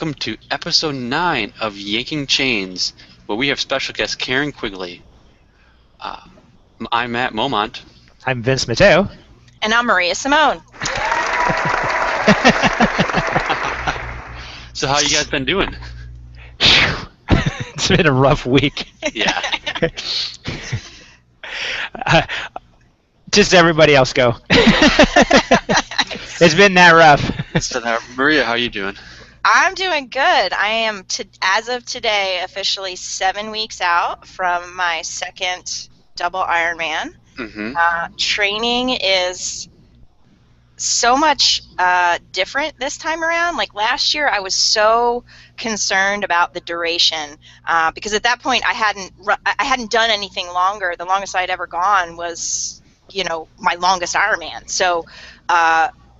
welcome to episode 9 of Yanking Chains, where we have special guest Karen Quigley. I'm Matt Momont. I'm Vince Matteo. And I'm Maria Simone. So how you guys been doing? It's been a rough week. Yeah. Just everybody else go. It's been that rough. So Maria, how you doing? I'm doing good. I am, as of today, officially 7 weeks out from my second double Ironman. Mm-hmm. Training is so much different this time around. Like last year, I was so concerned about the duration because at that point I hadn't done anything longer. The longest I'd ever gone was, my longest Ironman. So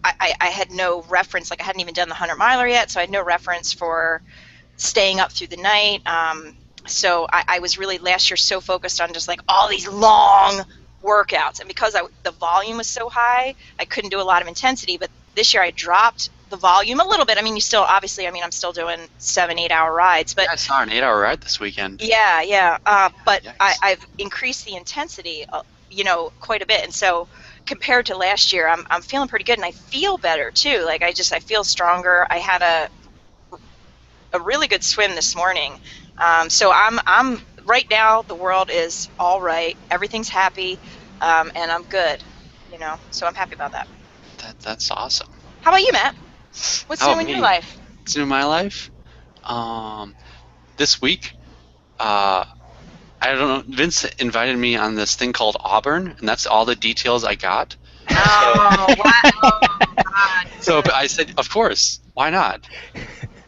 I had no reference. Like I hadn't even done the 100-miler yet, so I had no reference for staying up through the night. So I was really last year so focused on just like all these long workouts, and because the volume was so high, I couldn't do a lot of intensity. But this year I dropped the volume a little bit. I mean, I'm still doing 7-8 hour rides, but I saw an 8-hour ride this weekend. Yeah. But Yikes. I've increased the intensity, quite a bit, and so compared to last year, I'm feeling pretty good, and I feel better too. Like I feel stronger. I had a really good swim this morning, so I'm right now. The world is all right. Everything's happy, and I'm good. So I'm happy about that. That's awesome. How about you, Matt? What's new in me? your life? What's new in my life? This week, I don't know. Vince invited me on this thing called Auburn, and that's all the details I got. Oh, wow. God. So I said, of course, why not?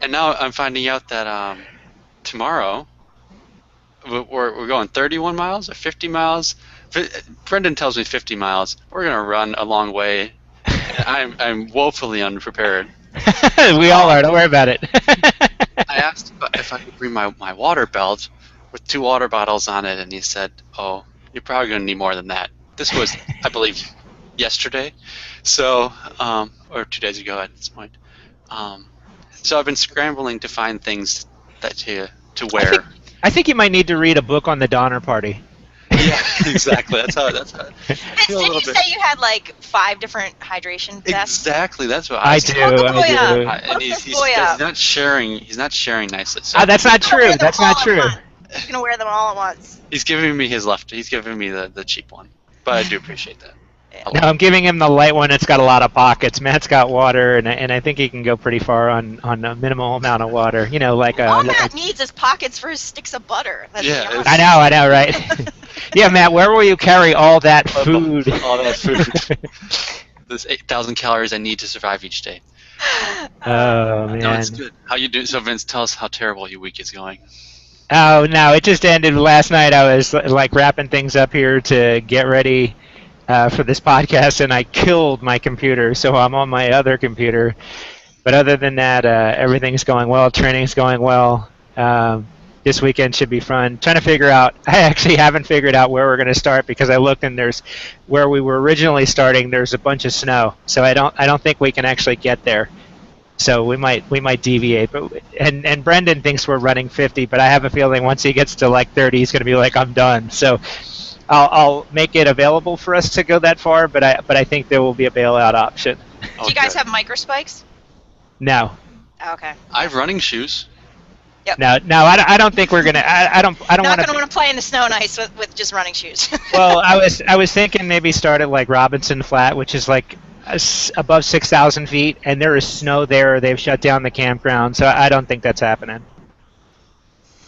And now I'm finding out that tomorrow we're going 31 miles or 50 miles. Brendan tells me 50 miles. We're going to run a long way. I'm woefully unprepared. We all are. Don't worry about it. I asked if I could bring my water belt with 2 water bottles on it, and he said, "Oh, you're probably going to need more than that." This was, I believe, yesterday, so or 2 days ago at this point. So I've been scrambling to find things to wear. I think you might need to read a book on the Donner Party. Yeah, exactly. That's how. Vince, didn't you say you had like 5 different hydration vests? Exactly. That's what I I do. said. I do. And he's not sharing. He's not sharing nicely. So That's not true. That's not true. He's gonna wear them all at once. he's giving me his left. He's giving me the cheap one, but I do appreciate that. No, I'm giving him the light one. It's got a lot of pockets. Matt's got water, and I think he can go pretty far on a minimal amount of water. All Matt needs is pockets for his sticks of butter. That's Yeah, the I know, right? Yeah, Matt, where will you carry all that food? All that food. Those 8,000 calories I need to survive each day. Oh, man. No, it's good. How you doing? So Vince, tell us how terrible your week is going. Oh, no, it just ended last night. I was like wrapping things up here to get ready for this podcast, and I killed my computer, so I'm on my other computer. But other than that, everything's going well. Training's going well. This weekend should be fun. Trying to figure out. I actually haven't figured out where we're going to start because I looked and there's where we were originally starting. There's a bunch of snow, so I don't think we can actually get there. So we might deviate. But and Brendan thinks we're running 50, but I have a feeling once he gets to like 30, he's going to be like, I'm done. So I'll make it available for us to go that far, but I think there will be a bailout option. Do you guys have micro spikes? No. Okay. I have running shoes. Yep. No, I don't think we're gonna. I don't Not want gonna want to play in the snow and ice with just running shoes. Well, I was thinking maybe start at like Robinson Flat, which is like above 6,000 feet, and there is snow there. They've shut down the campground, so I don't think that's happening.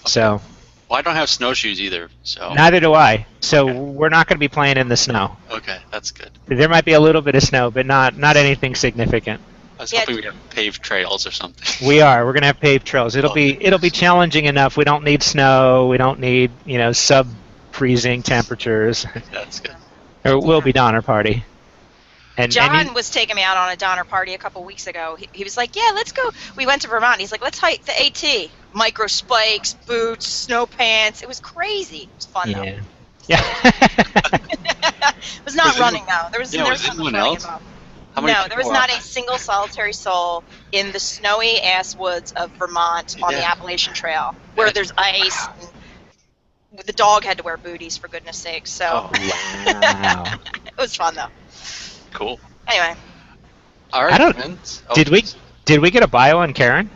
So. Well, I don't have snowshoes either, so. Neither do I. So Okay. we're not going to be playing in the snow. Okay, that's good. There might be a little bit of snow, but not anything significant. I was Yeah. hoping we'd have paved trails or something. We are. We're going to have paved trails. It'll be challenging enough. We don't need snow. We don't need sub-freezing temperatures. That's good. Or will be Donner Party. And John was taking me out on a Donner Party a couple weeks ago. He was like, "Yeah, let's go." We went to Vermont. He's like, "Let's hike the AT. Micro spikes, boots, snow pants. It was crazy. It was fun though." Yeah. It was not running though. There was was not much anyone running else? involved. How many No, people there was were not out a single solitary soul in the snowy ass woods of Vermont on the Yeah. Appalachian Trail, where there's ice. Wow. And the dog had to wear booties, for goodness sakes. So Oh, Wow. it was fun though. cool. Anyway, All I right, don't. friends. Did we get a bio on Karen?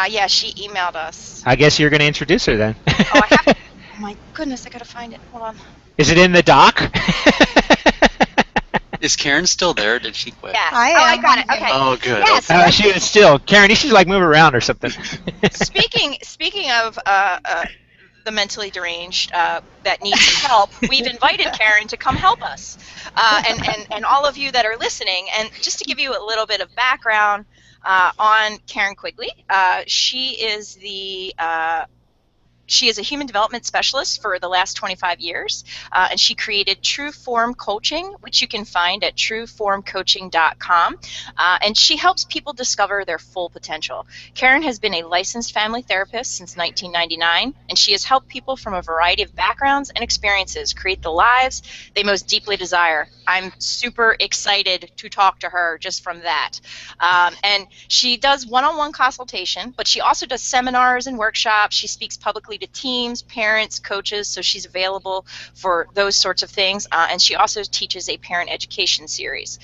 yeah, she emailed us. I guess you're going to introduce her then. Oh, I have. Oh my goodness, I gotta find it. Hold on. Is it in the doc? Is Karen still there? Did she quit? Yes. I Oh, I am. got it. Okay. Oh, good. Yes. Okay. She was still. Karen, you should like move around or something. Speaking of the mentally deranged that need some help, we've invited Karen to come help us, and all of you that are listening. And just to give you a little bit of background on Karen Quigley, she is a human development specialist for the last 25 years, and she created True Form Coaching, which you can find at trueformcoaching.com, and she helps people discover their full potential. Karen has been a licensed family therapist since 1999, and she has helped people from a variety of backgrounds and experiences create the lives they most deeply desire. I'm super excited to talk to her just from that. And she does one-on-one consultation, but she also does seminars and workshops. She speaks publicly to teams, parents, coaches, so she's available for those sorts of things. And she also teaches a parent education series.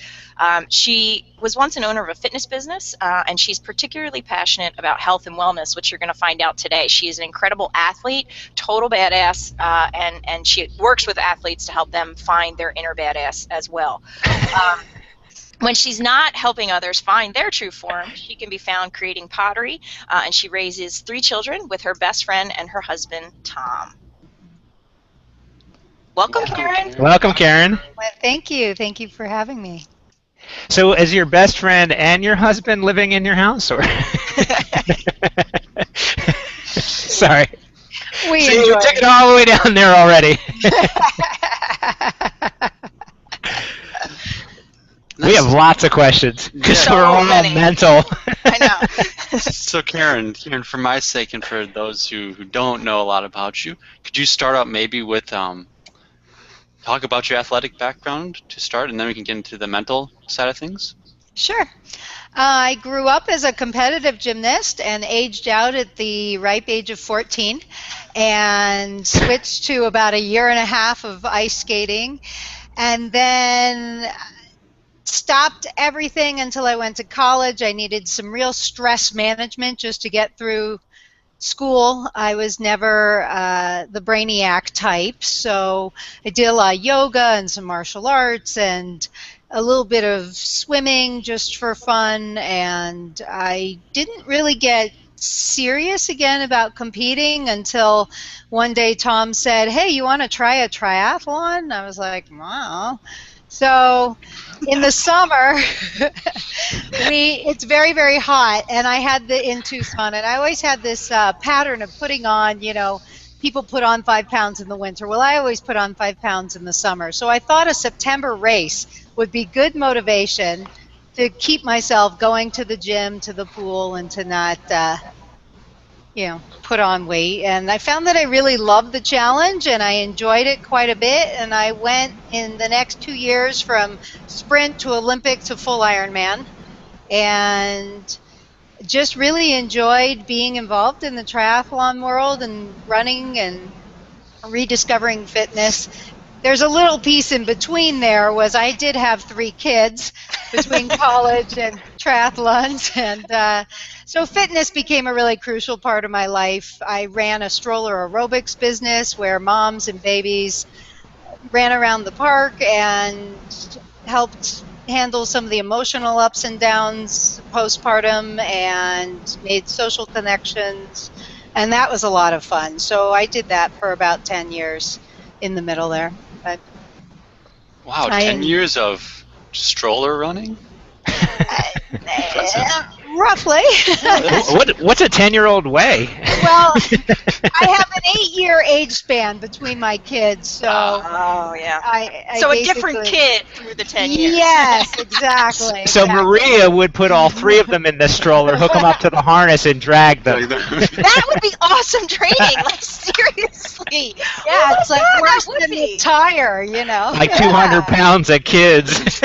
She was once an owner of a fitness business, and she's particularly passionate about health and wellness, which you're going to find out today. She is an incredible athlete, total badass, and she works with athletes to help them find their inner badass as well. When she's not helping others find their true form, she can be found creating pottery, and she raises 3 children with her best friend and her husband, Tom. Welcome, Karen. Welcome, Karen. Well, thank you. Thank you for having me. So, is your best friend and your husband living in your house, or? Sorry. We See, enjoy you took it all the way down there already. We have lots of questions because So we're all many. mental. I know. So Karen, for my sake and for those who don't know a lot about you, could you start out maybe with talk about your athletic background to start, and then we can get into the mental side of things? Sure. I grew up as a competitive gymnast and aged out at the ripe age of 14 and switched to about a year and a half of ice skating, and then stopped everything until I went to college. I needed some real stress management just to get through school. I was never the brainiac type, so I did a lot of yoga and some martial arts and a little bit of swimming just for fun, and I didn't really get serious again about competing until one day Tom said, "Hey, you want to try a triathlon?" I was like, wow. So in the summer, it's very, very hot, and I had in Tucson, and I always had this pattern of putting on, people put on 5 pounds in the winter. Well, I always put on 5 pounds in the summer. So I thought a September race would be good motivation to keep myself going to the gym, to the pool, and to not, put on weight. And I found that I really loved the challenge, and I enjoyed it quite a bit. And I went in the next 2 years from sprint to Olympic to full Ironman, and just really enjoyed being involved in the triathlon world and running and rediscovering fitness. There's a little piece in between there was I did have 3 kids between college and triathlons, and so fitness became a really crucial part of my life. I ran a stroller aerobics business where moms and babies ran around the park and helped handle some of the emotional ups and downs postpartum and made social connections, and that was a lot of fun. So I did that for about 10 years in the middle there. But Wow, 10 years of stroller running? roughly. What's a 10-year-old weigh? Well, I have an 8-year age span between my kids, so Oh, yeah. I So a basically, different kid through the 10 years. Yes, exactly. So exactly. Maria would put all 3 of them in the stroller, hook them up to the harness, and drag them. That would be awesome training. Like, seriously. Yeah, Oh it's my like God, worse that would than be. the tire, you know. Like 200 pounds of kids.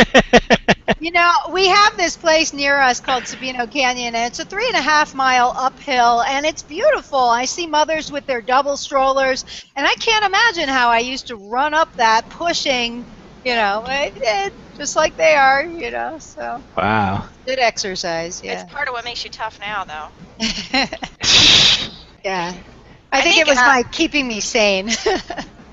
You know, we have this place near us called Sabino Canyon, and it's a 3.5-mile uphill, and it's beautiful. I see mothers with their double strollers, and I can't imagine how I used to run up that pushing, you know, I did, just like they are, you know, so Wow. good exercise, yeah. It's part of what makes you tough now, though. Yeah. I think it was my keeping me sane.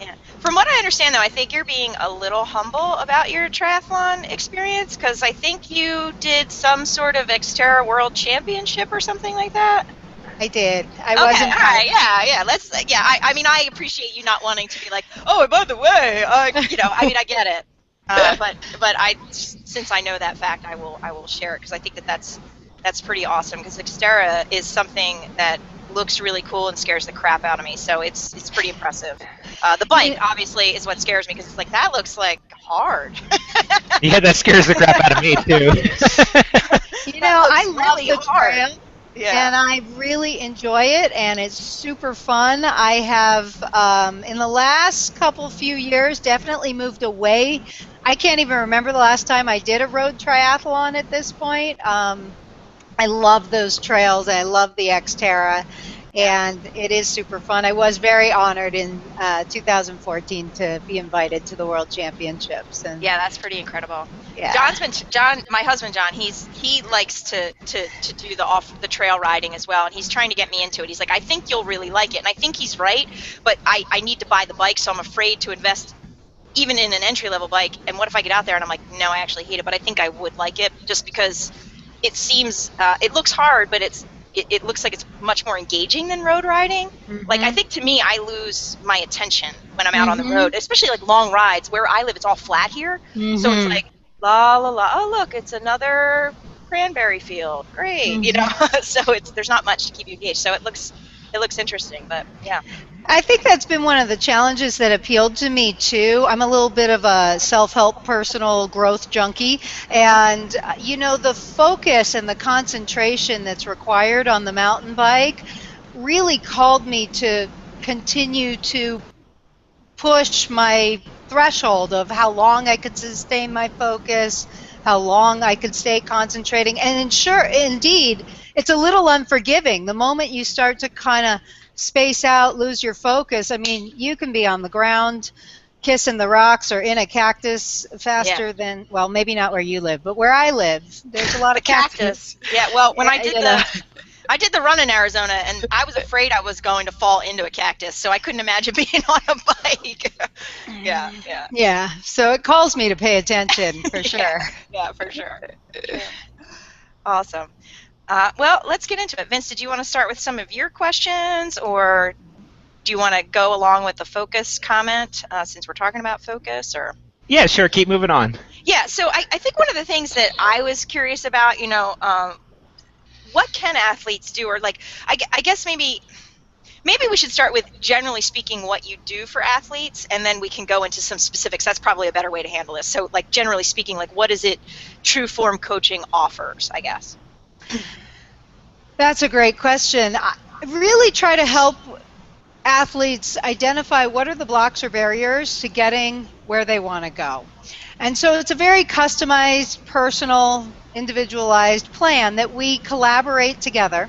Yeah. From what I understand, though, I think you're being a little humble about your triathlon experience, because I think you did some sort of Xterra World Championship or something like that. I did. I Okay, wasn't. all right, yeah. I mean, I appreciate you not wanting to be like, oh, and by the way, you know, I mean, I get it. But since I know that fact, I will share it, because I think that's pretty awesome, because Xterra is something that looks really cool and scares the crap out of me. So it's pretty impressive. The bike obviously is what scares me, because it's like, that looks like hard. Yeah, that scares the crap out of me too. You know, I love really the hard. trail. Yeah. And I really enjoy it, and it's super fun. I have, in the last few years, definitely moved away. I can't even remember the last time I did a road triathlon at this point. I love those trails. I love the Xterra, and it is super fun. I was very honored in 2014 to be invited to the World Championships. And Yeah, that's pretty incredible. yeah. My husband John, he likes to do the trail riding as well, and he's trying to get me into it. He's like, I think you'll really like it, and I think he's right, but I need to buy the bike, so I'm afraid to invest even in an entry-level bike. And what if I get out there and I'm like, no, I actually hate it, but I think I would like it, just because it seems it looks hard, but it looks like it's much more engaging than road riding. Mm-hmm. Like, I think to me, I lose my attention when I'm out on the road, especially like long rides. Where I live, it's all flat here, so it's like la la la. Oh, look, it's another cranberry field. Great, you know. So there's not much to keep you engaged. So it looks interesting, but yeah. I think that's been one of the challenges that appealed to me too. I'm a little bit of a self-help personal growth junkie, and you know, the focus and the concentration that's required on the mountain bike really called me to continue to push my threshold of how long I could sustain my focus, how long I could stay concentrating, and indeed, it's a little unforgiving. The moment you start to kind of space out, lose your focus, I mean, you can be on the ground kissing the rocks or in a cactus faster than, well, maybe not where you live, but where I live, there's a lot of cactus. Yeah, well, when I did the run in Arizona, and I was afraid I was going to fall into a cactus, so I couldn't imagine being on a bike. Yeah, so it calls me to pay attention, for sure. Yeah, for sure. Awesome. Well, let's get into it. Vince, did you want to start with some of your questions, or do you want to go along with the focus comment, since we're talking about focus? Or Yeah, sure. Keep moving on. Yeah, so I think one of the things that I was curious about, you know, what can athletes do, or like, I guess maybe we should start with, generally speaking, what you do for athletes, and then we can go into some specifics. That's probably a better way to handle this. So, like, generally speaking, like, what is it True Form Coaching offers, I guess? That's a great question. I really try to help athletes identify what are the blocks or barriers to getting where they want to go. And so it's a very customized, personal, individualized plan that we collaborate together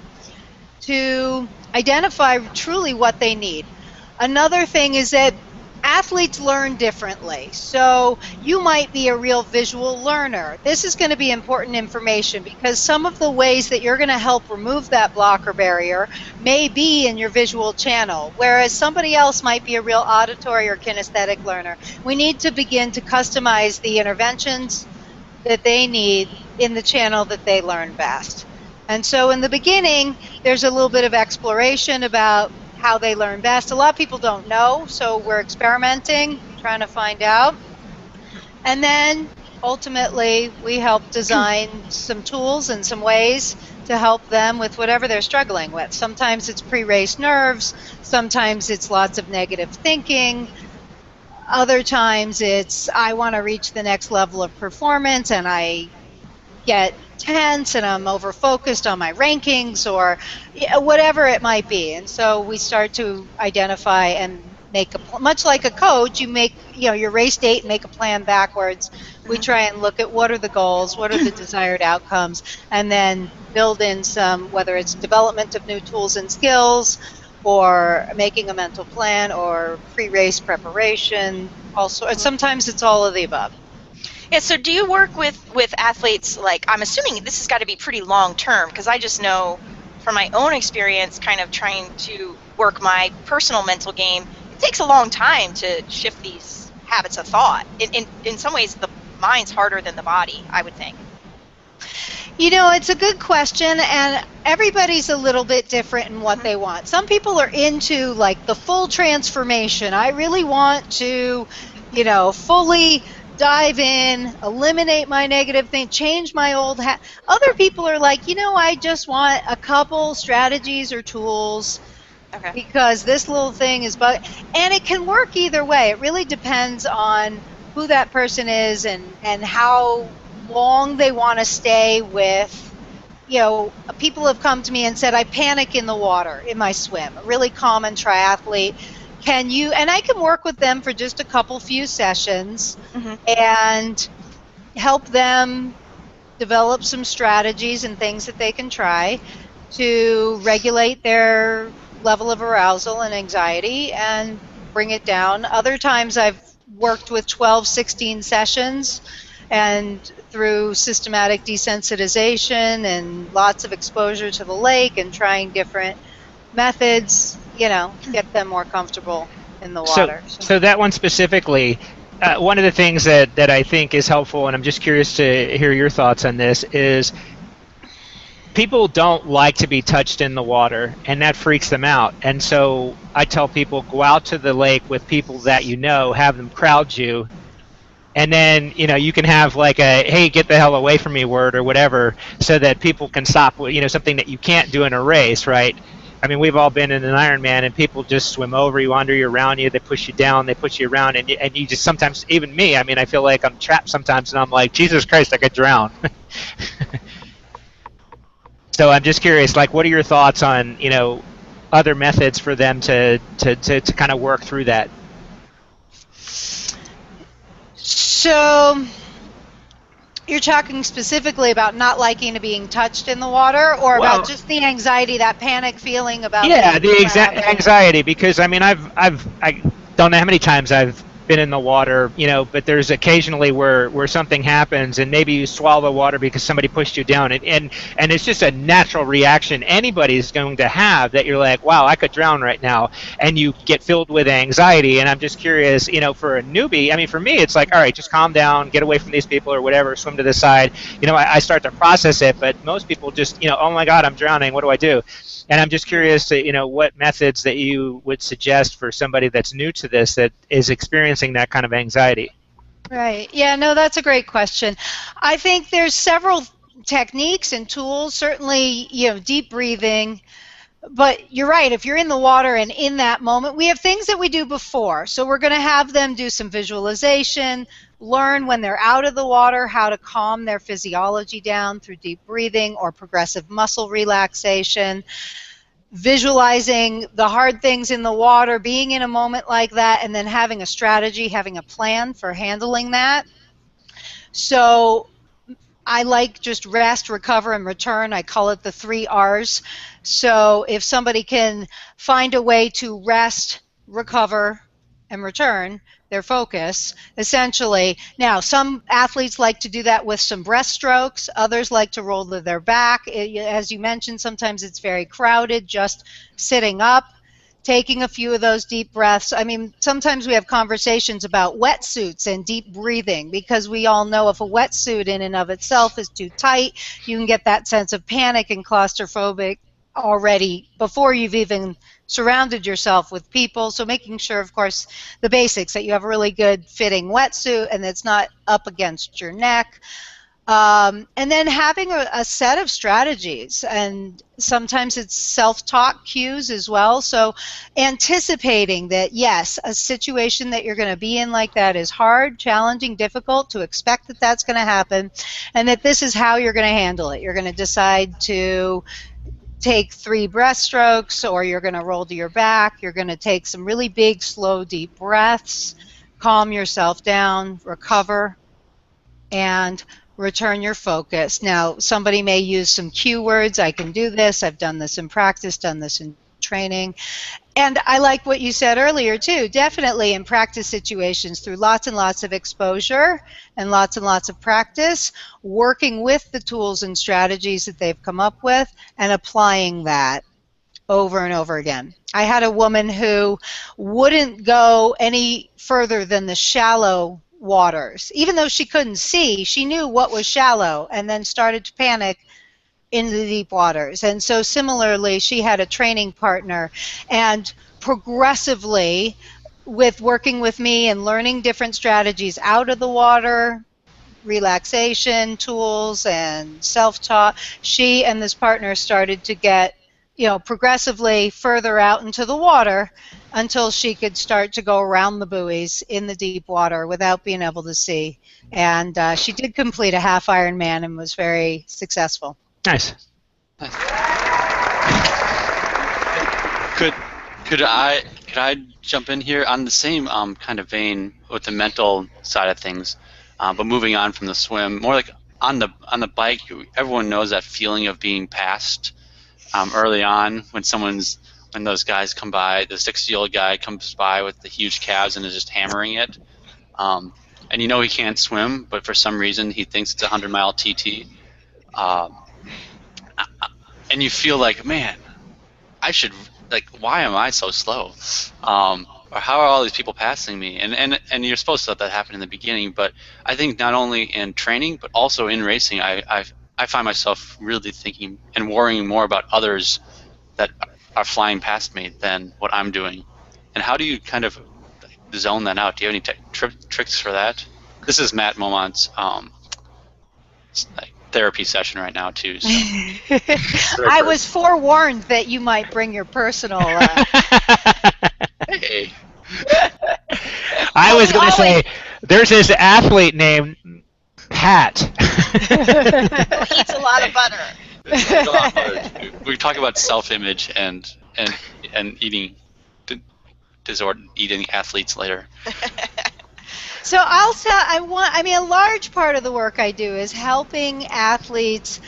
to identify truly what they need. Another thing is that athletes learn differently. So you might be a real visual learner. This is going to be important information, because some of the ways that you're going to help remove that block or barrier may be in your visual channel, whereas somebody else might be a real auditory or kinesthetic learner. We need to begin to customize the interventions that they need in the channel that they learn best. And so in the beginning, there's a little bit of exploration about how they learn best. A lot of people don't know, so we're experimenting, trying to find out. And then ultimately, we help design some tools and some ways to help them with whatever they're struggling with. Sometimes it's pre-race nerves, sometimes it's lots of negative thinking, other times it's I want to reach the next level of performance and I get tense and I'm over focused on my rankings or whatever it might be. And so we start to identify and make much like a coach, you make your race date and make a plan backwards. We try and look at what are the goals, what are the desired outcomes, and then build in some, whether it's development of new tools and skills or making a mental plan or pre-race preparation. Also, and sometimes it's all of the above. Yeah, so do you work with athletes, like, I'm assuming this has got to be pretty long term, because I just know from my own experience kind of trying to work my personal mental game, it takes a long time to shift these habits of thought. In some ways, the mind's harder than the body, I would think. It's a good question, and everybody's a little bit different in what they want. Some people are into like the full transformation. I really want to, fully dive in, eliminate my negative thing, change my old Other people are like, I just want a couple strategies or tools because this little thing is and it can work either way. It really depends on who that person is and how long they want to stay with. People have come to me and said, I panic in the water in my swim, a really common triathlete. And I can work with them for just a few sessions and help them develop some strategies and things that they can try to regulate their level of arousal and anxiety and bring it down. Other times I've worked with 12, 16 sessions and through systematic desensitization and lots of exposure to the lake and trying different methods, get them more comfortable in the water. So that one specifically, one of the things that I think is helpful, and I'm just curious to hear your thoughts on this, is people don't like to be touched in the water, and that freaks them out. And so I tell people, go out to the lake with people that have them crowd you, and then you can have like a hey, get the hell away from me word or whatever, so that people can stop something that you can't do in a race, right? I mean, we've all been in an Ironman and people just swim over you, under you, around you, they push you down, they push you around, and you just sometimes, even me, I mean, I feel like I'm trapped sometimes and I'm like, Jesus Christ, I could drown. So I'm just curious, like, what are your thoughts on other methods for them to kind of work through that? So you're talking specifically about not liking to being touched in the water, or about just the anxiety, that panic feeling about the anxiety, because I mean I don't know how many times I've been in the water, but there's occasionally where something happens and maybe you swallow the water because somebody pushed you down, and it's just a natural reaction anybody's going to have, that you're like, wow, I could drown right now, and you get filled with anxiety. And I'm just curious, for a newbie, I mean, for me, it's like, all right, just calm down, get away from these people or whatever, swim to the side. I start to process it, but most people just, oh my God, I'm drowning, what do I do? And I'm just curious to, what methods that you would suggest for somebody that's new to this, that is experiencing that kind of anxiety. Right. Yeah, no, that's a great question. I think there's several techniques and tools, certainly, deep breathing. But you're right, if you're in the water and in that moment, we have things that we do before. So we're going to have them do some visualization, learn when they're out of the water how to calm their physiology down through deep breathing or progressive muscle relaxation, visualizing the hard things in the water, being in a moment like that, and then having a strategy, having a plan for handling that. So I like just rest, recover, and return. I call it the 3 R's. So if somebody can find a way to rest, recover, and return their focus, essentially. Now, some athletes like to do that with some breaststrokes. Others like to roll to their back. As you mentioned, sometimes it's very crowded, just sitting up, taking a few of those deep breaths. I mean, sometimes we have conversations about wetsuits and deep breathing, because we all know if a wetsuit in and of itself is too tight, you can get that sense of panic and claustrophobic already before you've even surrounded yourself with people. So making sure, of course, the basics, that you have a really good fitting wetsuit and it's not up against your neck. And then having a set of strategies, and sometimes it's self-talk cues as well. So anticipating that, yes, a situation that you're going to be in like that is hard, challenging, difficult, to expect that that's going to happen, and that this is how you're going to handle it. You're going to decide to take 3 breaststrokes, or you're going to roll to your back. You're going to take some really big, slow, deep breaths, calm yourself down, recover, and return your focus. Now, somebody may use some cue words. I can do this. I've done this in practice, done this in training. And I like what you said earlier, too. Definitely in practice situations, through lots and lots of exposure and lots of practice, working with the tools and strategies that they've come up with and applying that over and over again. I had a woman who wouldn't go any further than the shallow waters. Even though she couldn't see, she knew what was shallow, and then started to panic in the deep waters. And so similarly, she had a training partner, and progressively, with working with me and learning different strategies out of the water, relaxation tools and self-taught, she and this partner started to get, progressively further out into the water, until she could start to go around the buoys in the deep water without being able to see. And she did complete a half Ironman and was very successful. Nice. Could I jump in here on the same kind of vein with the mental side of things, but moving on from the swim, more like on the bike. Everyone knows that feeling of being passed early on when those guys come by. The 60-year-old guy comes by with the huge calves and is just hammering it, and he can't swim, but for some reason he thinks it's a 100-mile TT. And you feel like, man, why am I so slow? Or how are all these people passing me? And you're supposed to let that happen in the beginning, but I think not only in training, but also in racing, I find myself really thinking and worrying more about others that are flying past me than what I'm doing. And how do you kind of zone that out? Do you have any tricks for that? This is Matt Momont's therapy session right now too. So. I was forewarned that you might bring your personal. Hey. I was going to say, there's this athlete named Pat. Who eats a lot of butter. We talk about self-image and eating eating athletes later. So I'll say, a large part of the work I do is helping athletes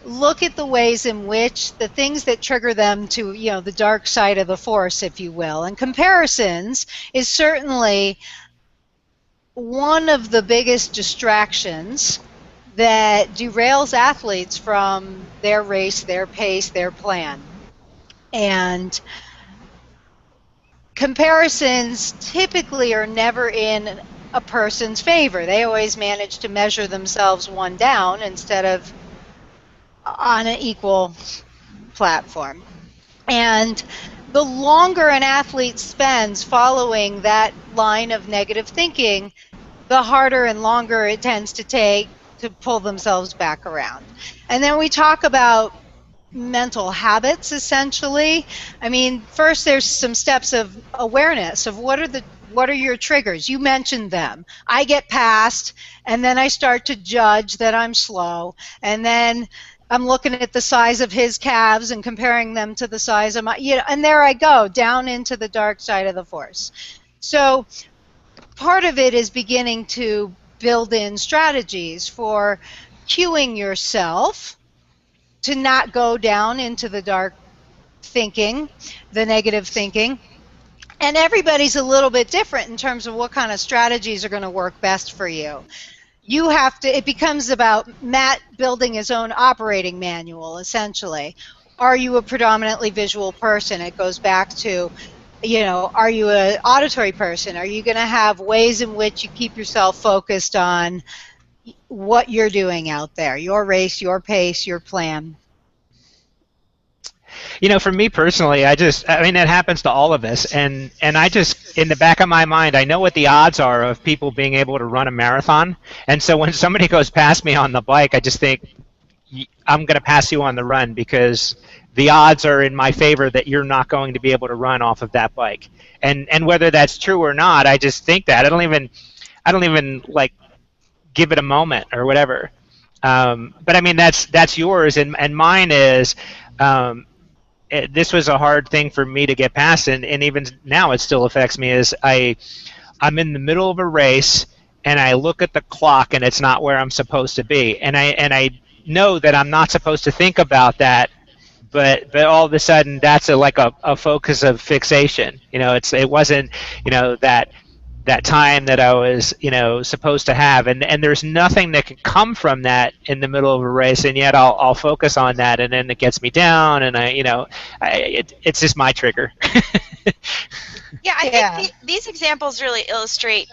look at the ways in which the things that trigger them to, the dark side of the force, if you will. And comparisons is certainly one of the biggest distractions that derails athletes from their race, their pace, their plan. And comparisons typically are never in a person's favor. They always manage to measure themselves one down instead of on an equal platform. And the longer an athlete spends following that line of negative thinking, the harder and longer it tends to take to pull themselves back around. And then we talk about mental habits, essentially. First there's some steps of awareness of what are your triggers. You mentioned them. I get past, and then I start to judge that I'm slow, and then I'm looking at the size of his calves and comparing them to the size of my, and there I go, down into the dark side of the force. So part of it is beginning to build in strategies for cueing yourself to not go down into the dark thinking, the negative thinking. And everybody's a little bit different in terms of what kind of strategies are going to work best for you. It becomes about Matt building his own operating manual, essentially. Are you a predominantly visual person? It goes back to, are you an auditory person? Are you going to have ways in which you keep yourself focused on what you're doing out there, your race, your pace, your plan? For me personally, I mean, it happens to all of us, and I just, in the back of my mind, I know what the odds are of people being able to run a marathon, and so when somebody goes past me on the bike, I just think, I'm going to pass you on the run because the odds are in my favor that you're not going to be able to run off of that bike, and whether that's true or not, I just think that I don't even like give it a moment or whatever. But I mean, that's yours, and mine is. This was a hard thing for me to get past, and even now it still affects me. Is I'm in the middle of a race and I look at the clock and it's not where I'm supposed to be, and I know that I'm not supposed to think about that, but all of a sudden that's like a focus of fixation. It wasn't that time that I was, supposed to have, and there's nothing that can come from that in the middle of a race, and yet I'll focus on that, and then it gets me down, and it's just my trigger. Yeah, I Yeah. think these examples really illustrate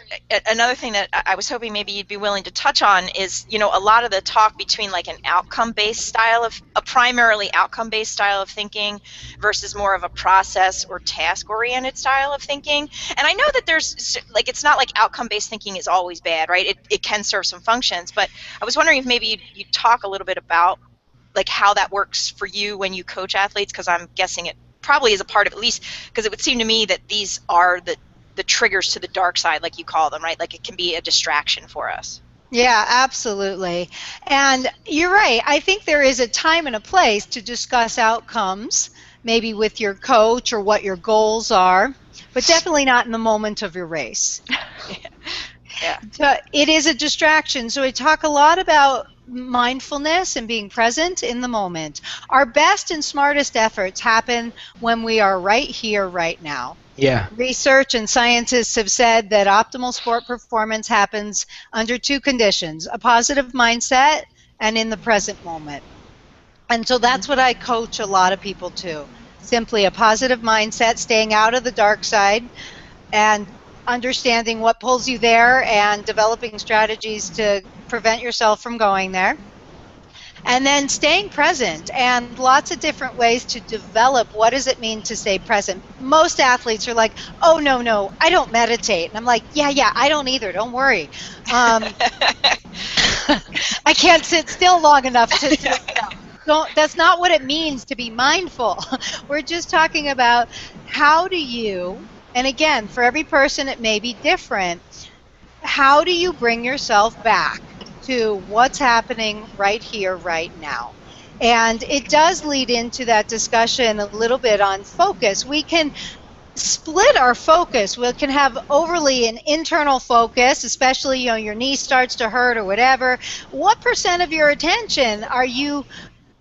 another thing that I was hoping maybe you'd be willing to touch on is, a lot of the talk between like an outcome-based style of a primarily outcome-based style of thinking versus more of a process or task-oriented style of thinking. And I know that there's like, it's not like outcome-based thinking is always bad, right? It can serve some functions, but I was wondering if maybe you'd talk a little bit about like how that works for you when you coach athletes, because I'm guessing it probably is a part of, at least because it would seem to me that these are the triggers to the dark side, like you call them, right? Like it can be a distraction for us. Yeah, absolutely. And you're right. I think there is a time and a place to discuss outcomes, maybe with your coach or what your goals are, but definitely not in the moment of your race. Yeah. So it is a distraction. So we talk a lot about mindfulness and being present in the moment. Our best and smartest efforts happen when we are right here, right now. Yeah. Research and scientists have said that optimal sport performance happens under two conditions: a positive mindset and in the present moment. And so that's what I coach a lot of people to. Simply a positive mindset, staying out of the dark side, and understanding what pulls you there and developing strategies to prevent yourself from going there. And then staying present, and lots of different ways to develop what does it mean to stay present. Most athletes are like, oh, no, I don't meditate. And I'm like, yeah, I don't either. Don't worry. I can't sit still long enough to do it. That's not what it means to be mindful. We're just talking about how do you, and again, for every person it may be different, how do you bring yourself back to what's happening right here, right now? And it does lead into that discussion a little bit on focus. We can split our focus. We can have overly an internal focus, especially your knee starts to hurt or whatever. What percent of your attention are you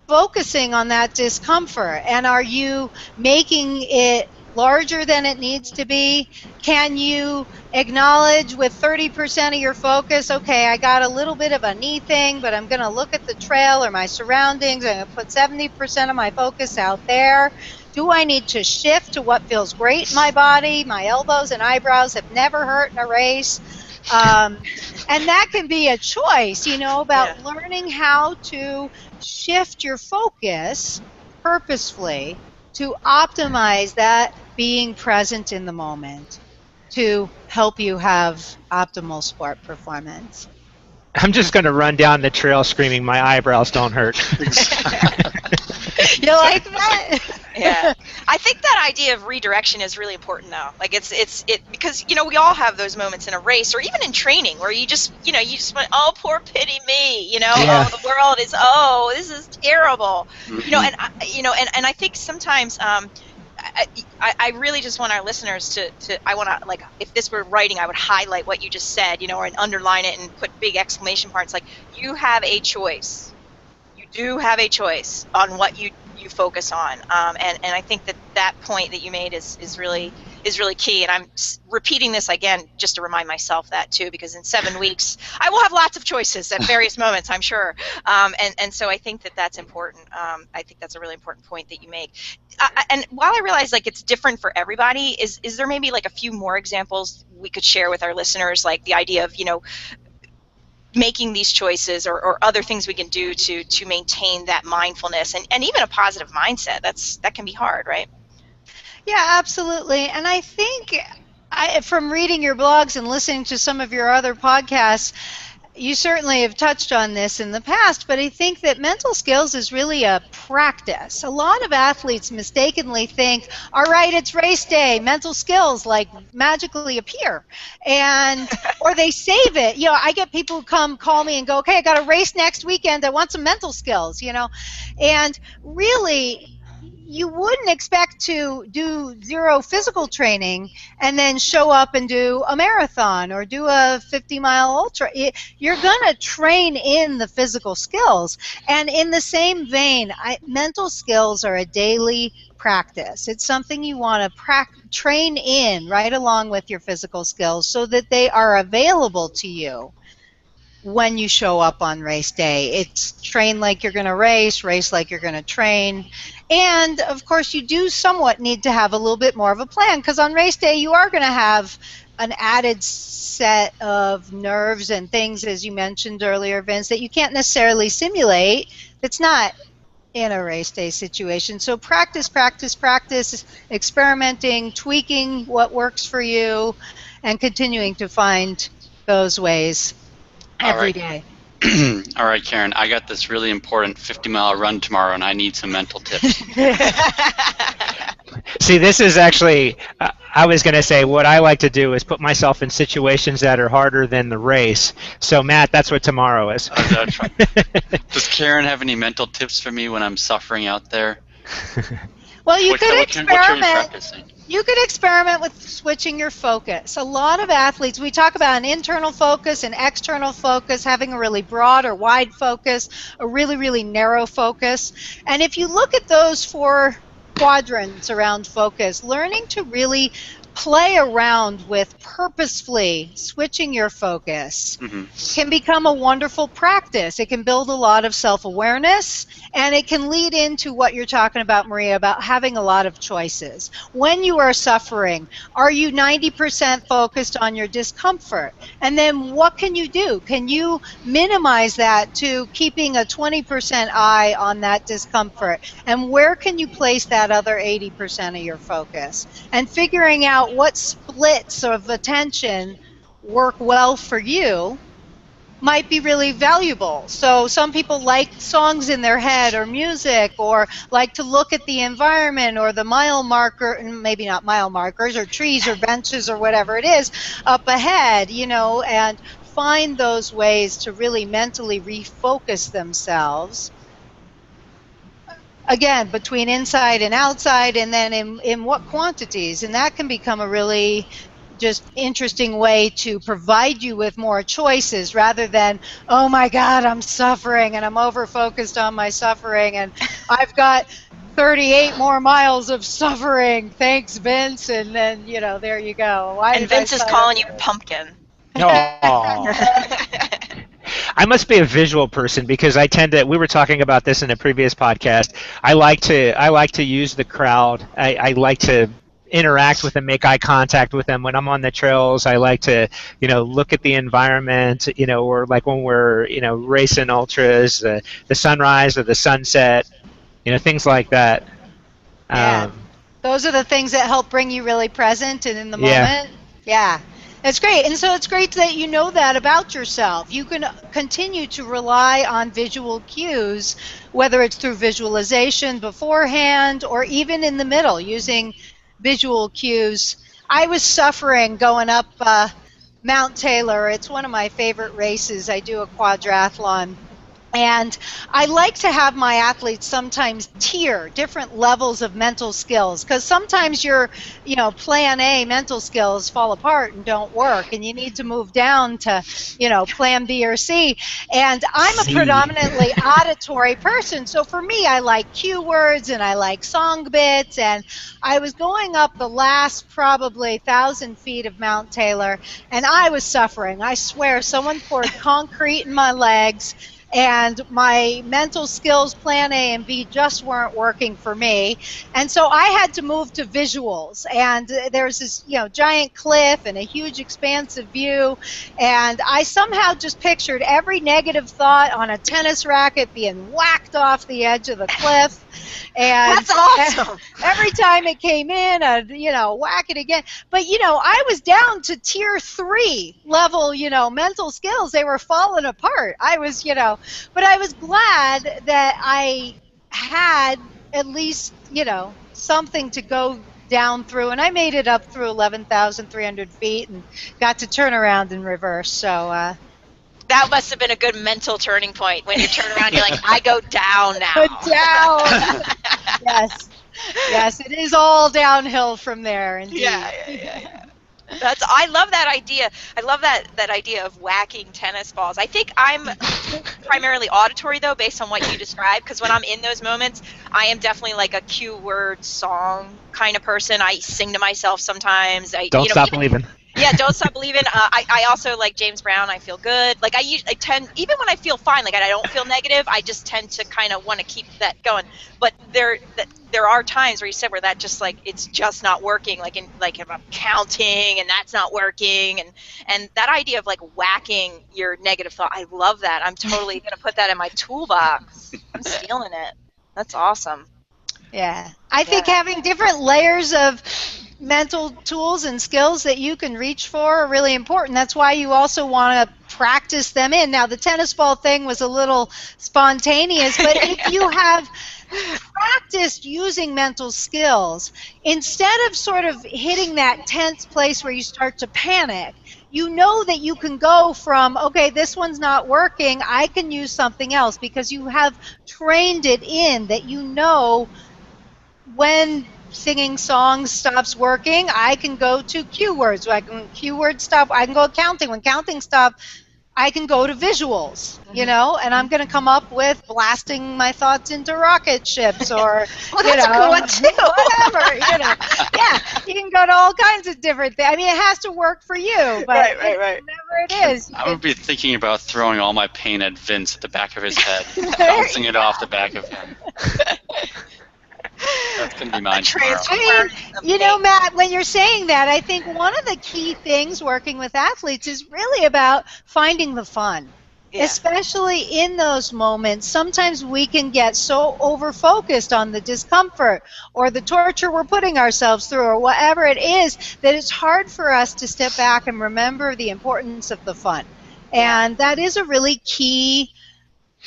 focusing on that discomfort, and are you making it larger than it needs to be? Can you acknowledge with 30% of your focus, okay, I got a little bit of a knee thing, but I'm going to look at the trail or my surroundings, I'm going to put 70% of my focus out there? Do I need to shift to what feels great in my body? My elbows and eyebrows have never hurt in a race. And that can be a choice, about learning how to shift your focus purposefully to optimize that being present in the moment to help you have optimal sport performance. I'm just going to run down the trail screaming, my eyebrows don't hurt. You like that? Yeah, I think that idea of redirection is really important, though. Like it's because we all have those moments in a race or even in training where you just went, oh, poor pity me, Yeah. oh, the world is, oh, this is terrible, and I think sometimes I really just want our listeners to I want to, like, if this were writing, I would highlight what you just said, or underline it and put big exclamation marks, like, you have a choice. You do have a choice on what you focus on, and I think that point that you made is really key. And I'm repeating this again just to remind myself that too, because in 7 weeks I will have lots of choices at various moments, I'm sure. And so I think that's important. I think that's a really important point that you make. And while I realize like it's different for everybody, is there maybe like a few more examples we could share with our listeners, like the idea of making these choices or other things we can do to maintain that mindfulness and even a positive mindset. That can be hard, right? Yeah, absolutely. And I think from reading your blogs and listening to some of your other podcasts, you certainly have touched on this in the past, but I think that mental skills is really a practice. A lot of athletes mistakenly think, all right, it's race day, mental skills like magically appear. And or they save it. I get people who come call me and go, okay, I got a race next weekend. I want some mental skills. And really, you wouldn't expect to do zero physical training and then show up and do a marathon or do a 50-mile ultra. You're going to train in the physical skills. And in the same vein, mental skills are a daily practice. It's something you want to train in right along with your physical skills so that they are available to you when you show up on race day. It's train like you're going to race like you're going to train. And of course, you do somewhat need to have a little bit more of a plan, because on race day, you are going to have an added set of nerves and things, as you mentioned earlier, Vince, that you can't necessarily simulate. It's not in a race day situation. So practice, experimenting, tweaking what works for you, and continuing to find those ways every day. All right, Karen, I got this really important 50-mile run tomorrow, and I need some mental tips. See, this is actually, I was going to say, what I like to do is put myself in situations that are harder than the race. So, Matt, that's what tomorrow is. Oh, that's right. Does Karen have any mental tips for me when I'm suffering out there? Well, you could experiment. You could experiment with switching your focus. A lot of athletes, we talk about an internal focus, an external focus, having a really broad or wide focus, a really, really narrow focus. And if you look at those 4 quadrants around focus, learning to really play around with purposefully switching your focus can become a wonderful practice. It can build a lot of self-awareness, and it can lead into what you're talking about, Maria, about having a lot of choices. When you are suffering, are you 90% focused on your discomfort? And then what can you do? Can you minimize that to keeping a 20% eye on that discomfort? And where can you place that other 80% of your focus? And figuring out what splits of attention work well for you might be really valuable. So some people like songs in their head or music, or like to look at the environment or the mile marker, maybe not mile markers, or trees or benches or whatever it is up ahead, and find those ways to really mentally refocus themselves. Again, between inside and outside, and then in what quantities. And that can become a really just interesting way to provide you with more choices, rather than, oh my God, I'm suffering and I'm over-focused on my suffering and I've got 38 more miles of suffering. Thanks, Vince. And then, there you go. And Vince is calling you pumpkin. I must be a visual person, because I tend to, we were talking about this in a previous podcast, I like to use the crowd. I like to interact with them, make eye contact with them. When I'm on the trails, I like to, look at the environment, or like when we're, racing ultras, the sunrise or the sunset, things like that. Yeah. Those are the things that help bring you really present and in the moment. Yeah. It's great. And so it's great that you know that about yourself. You can continue to rely on visual cues, whether it's through visualization beforehand or even in the middle, using visual cues. I was suffering going up Mount Taylor. It's one of my favorite races. I do a quadrathlon. And I like to have my athletes sometimes tier different levels of mental skills, because sometimes your, plan A mental skills fall apart and don't work, and you need to move down to, plan B or C. And I'm a predominantly auditory person, so for me, I like cue words and I like song bits. And I was going up the last probably 1,000 feet of Mount Taylor, and I was suffering. I swear, someone poured concrete in my legs. and my mental skills plan A and B just weren't working for me. And so I had to move to visuals, and there's this, giant cliff and a huge expansive view, and I somehow just pictured every negative thought on a tennis racket being whacked off the edge of the cliff. And That's awesome. every time it came in, I'd, whack it again. But, I was down to tier 3 level, mental skills. They were falling apart. But I was glad that I had at least, something to go down through. And I made it up through 11,300 feet and got to turn around in reverse. So, that must have been a good mental turning point when you turn around. You're like, I go down now. down. Yes, it is all downhill from there. Indeed. Yeah. I love that idea. I love that idea of whacking tennis balls. I think I'm primarily auditory though, based on what you described. Because when I'm in those moments, I am definitely like a cue word song kind of person. I sing to myself sometimes. Don't stop believing. Yeah, don't stop believing. I also like James Brown. I feel good. Like I tend, even when I feel fine, like I don't feel negative, I just tend to kind of want to keep that going. But there are times where you said where that just like it's just not working. Like if I'm counting and that's not working, and that idea of like whacking your negative thought, I love that. I'm totally gonna put that in my toolbox. I'm stealing it. That's awesome. Yeah, I think having different layers of mental tools and skills that you can reach for are really important. That's why you also want to practice them in. Now, the tennis ball thing was a little spontaneous, but if you have practiced using mental skills, instead of sort of hitting that tense place where you start to panic, you know that you can go from, okay, this one's not working, I can use something else, because you have trained it in that you know when singing songs stops working, I can go to cue words. I can cue word stop. I can go counting. When counting stop, I can go to visuals, and I'm going to come up with blasting my thoughts into rocket ships or, well, that's a good one too. Whatever, Yeah, you can go to all kinds of different things. I mean, it has to work for you, but right. whatever it is. I would be thinking about throwing all my pain at Vince at the back of his head, bouncing it off the back of him. That's going to be mine tomorrow. I mean, Matt, when you're saying that, I think one of the key things working with athletes is really about finding the fun. Yeah. Especially in those moments, sometimes we can get so over-focused on the discomfort or the torture we're putting ourselves through or whatever it is that it's hard for us to step back and remember the importance of the fun. And that is a really key